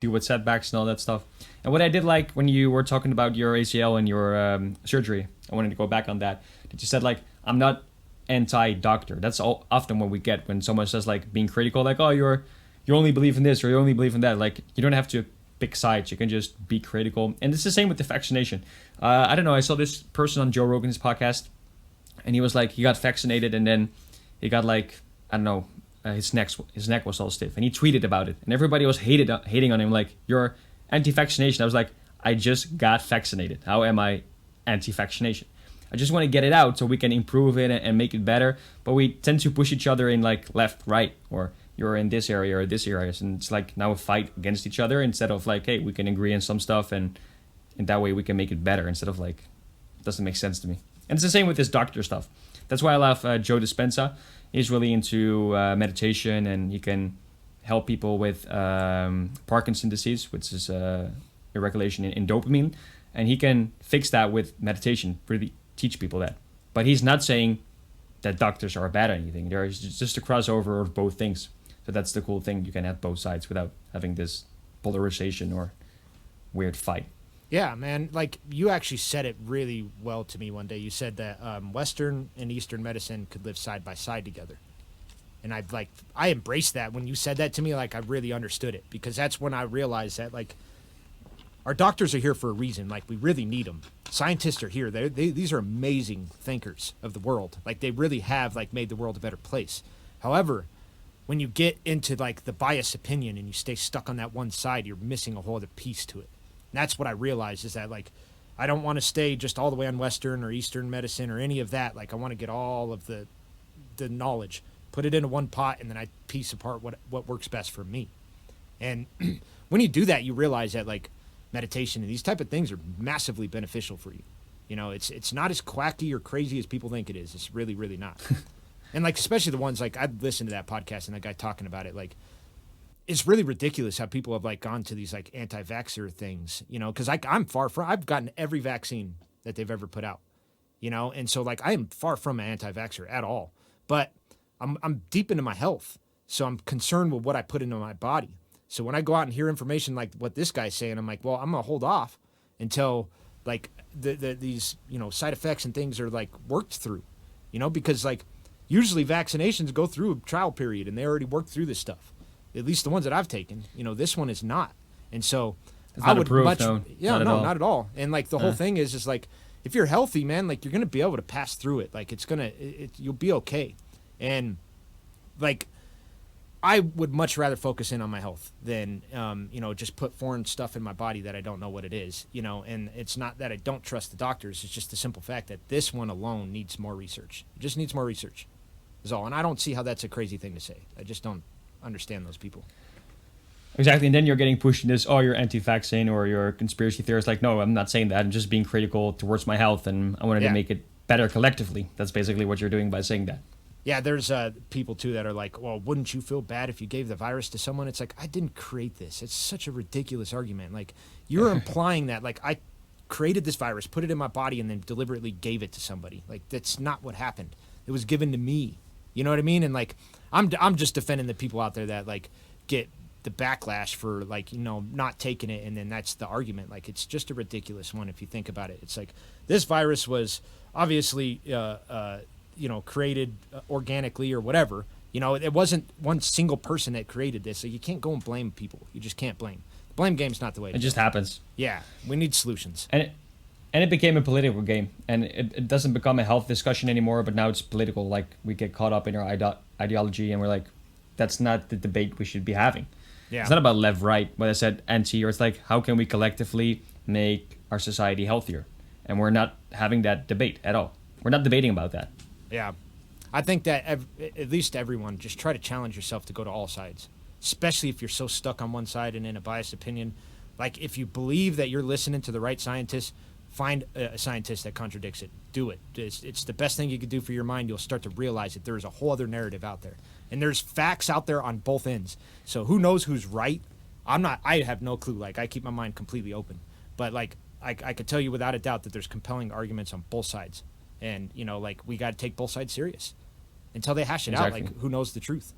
deal with setbacks and all that stuff. And what I did like when you were talking about your ACL and your surgery, I wanted to go back on that. That you said like I'm not anti-doctor. That's all often what we get when someone says like being critical, like oh you only believe in this or you only believe in that. Like you don't have to pick sides. You can just be critical. And it's the same with the vaccination. I don't know. I saw this person on Joe Rogan's podcast, and he was like he got vaccinated and then he got like I don't know his neck was all stiff, and he tweeted about it, and everybody was hating on him like you're anti-vaccination. I was like I just got vaccinated. How am I anti-vaccination? I just want to get it out so we can improve it and make it better. But we tend to push each other in like left, right, or you're in this area or this area, and it's like now a fight against each other instead of like hey we can agree on some stuff and in that way we can make it better instead of like it doesn't make sense to me. And it's the same with this doctor stuff. That's why I love Joe Dispenza. He's really into meditation, and he can help people with Parkinson's disease, which is irregulation in dopamine, and he can fix that with meditation. Really teach people that. But he's not saying that doctors are bad or anything. There is just a crossover of both things. So that's the cool thing. You can have both sides without having this polarization or weird fight. Yeah, man. Like you actually said it really well to me one day. You said that Western and Eastern medicine could live side by side together, and I embraced that when you said that to me. Like I really understood it because that's when I realized that like our doctors are here for a reason. Like we really need them. Scientists are here. These are amazing thinkers of the world. Like they really have like made the world a better place. However, when you get into like the biased opinion and you stay stuck on that one side, you're missing a whole other piece to it. And that's what I realized is that like I don't want to stay just all the way on Western or Eastern medicine or any of that. Like I want to get all of the knowledge, put it into one pot, and then I piece apart what works best for me. And when you do that, you realize that like meditation and these type of things are massively beneficial for you. You know, it's not as quacky or crazy as people think it is. It's really, really not. And like especially the ones like I'd listen to that podcast and that guy talking about it like it's really ridiculous how people have like gone to these like anti-vaxxer things, you know, because I'm far from, I've gotten every vaccine that they've ever put out, you know, and so like I am far from an anti-vaxxer at all, but I'm deep into my health, so I'm concerned with what I put into my body. So when I go out and hear information like what this guy's saying, I'm like, well, I'm gonna hold off until like these you know side effects and things are like worked through, you know, because like usually vaccinations go through a trial period and they already worked through this stuff. At least the ones that I've taken, you know, this one is not. And so It's not approved, no. yeah, Not at no, all. not at all. And like the whole thing is like, if you're healthy, man, like you're going to be able to pass through it. Like you'll be okay. And like, I would much rather focus in on my health than, you know, just put foreign stuff in my body that I don't know what it is, you know, and it's not that I don't trust the doctors. It's just the simple fact that this one alone needs more research. It just needs more research is all. And I don't see how that's a crazy thing to say. I just don't understand those people. Exactly, and then you're getting pushed in this, oh, you're anti-vaccine or you're a conspiracy theorist. Like, no, I'm not saying that. I'm just being critical towards my health, and I wanted to make it better collectively. That's basically what you're doing by saying that. Yeah, there's people, too, that are like, well, wouldn't you feel bad if you gave the virus to someone? It's like, I didn't create this. It's such a ridiculous argument. Like, you're implying that, like, I created this virus, put it in my body, and then deliberately gave it to somebody. Like, that's not what happened. It was given to me. You know what I mean? And, like, I'm just defending the people out there that, like, get the backlash for, like, you know, not taking it, and then that's the argument. Like, it's just a ridiculous one if you think about it. It's like, this virus was obviously, you know, created organically or whatever. You know, it wasn't one single person that created this, so you can't go and blame people. You just can't blame. The blame game's not the way to It go. just happens. Yeah, we need solutions. And it became a political game, and it doesn't become a health discussion anymore, but now it's political. Like, we get caught up in our ideology, and we're like, that's not the debate we should be having. Yeah. It's not about left, right, what I said, anti, or it's like, how can we collectively make our society healthier? And we're not having that debate at all. We're not debating about that. Yeah. I think that at least everyone, just try to challenge yourself to go to all sides, especially if you're so stuck on one side and in a biased opinion. Like, if you believe that you're listening to the right scientist, find a scientist that contradicts it. Do it. It's the best thing you could do for your mind. You'll start to realize that there is a whole other narrative out there. And there's facts out there on both ends. So who knows who's right? I have no clue. Like, I keep my mind completely open. But, like, I could tell you without a doubt that there's compelling arguments on both sides. And, you know, like, we got to take both sides serious. Until they hash it out, like, who knows the truth?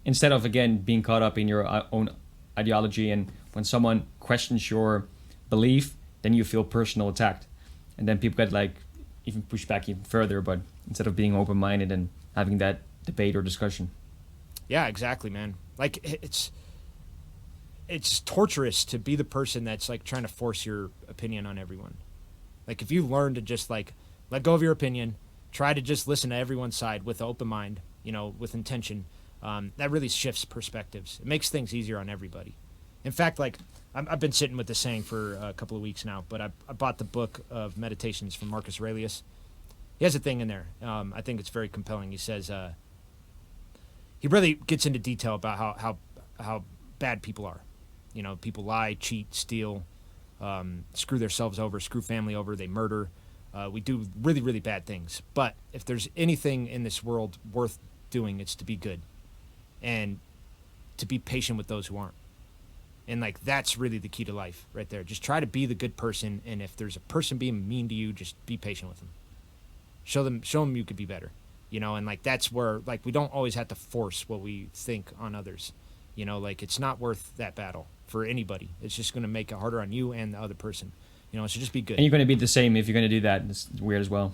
Instead of, again, being caught up in your own ideology, and when someone questions your belief, then you feel personal attacked, and then people get like even push back even further. But instead of being open minded and having that debate or discussion. Yeah, exactly, man. Like it's torturous to be the person that's like trying to force your opinion on everyone. Like if you learn to just like let go of your opinion, try to just listen to everyone's side with an open mind, you know, with intention. That really shifts perspectives. It makes things easier on everybody. In fact, like I've been sitting with this saying for a couple of weeks now, but I bought the book of Meditations from Marcus Aurelius. He has a thing in there. I think it's very compelling. He says he really gets into detail about how bad people are. You know, people lie, cheat, steal, screw themselves over, screw family over, they murder. We do really, really bad things. But if there's anything in this world worth doing, it's to be good and to be patient with those who aren't. And like that's really the key to life right there. Just try to be the good person, and if there's a person being mean to you, just be patient with them. Show them you could be better. You know, and like that's where like we don't always have to force what we think on others. You know, like it's not worth that battle for anybody. It's just going to make it harder on you and the other person. You know, so just be good. And you're going to be the same if you're going to do that. It's weird as well.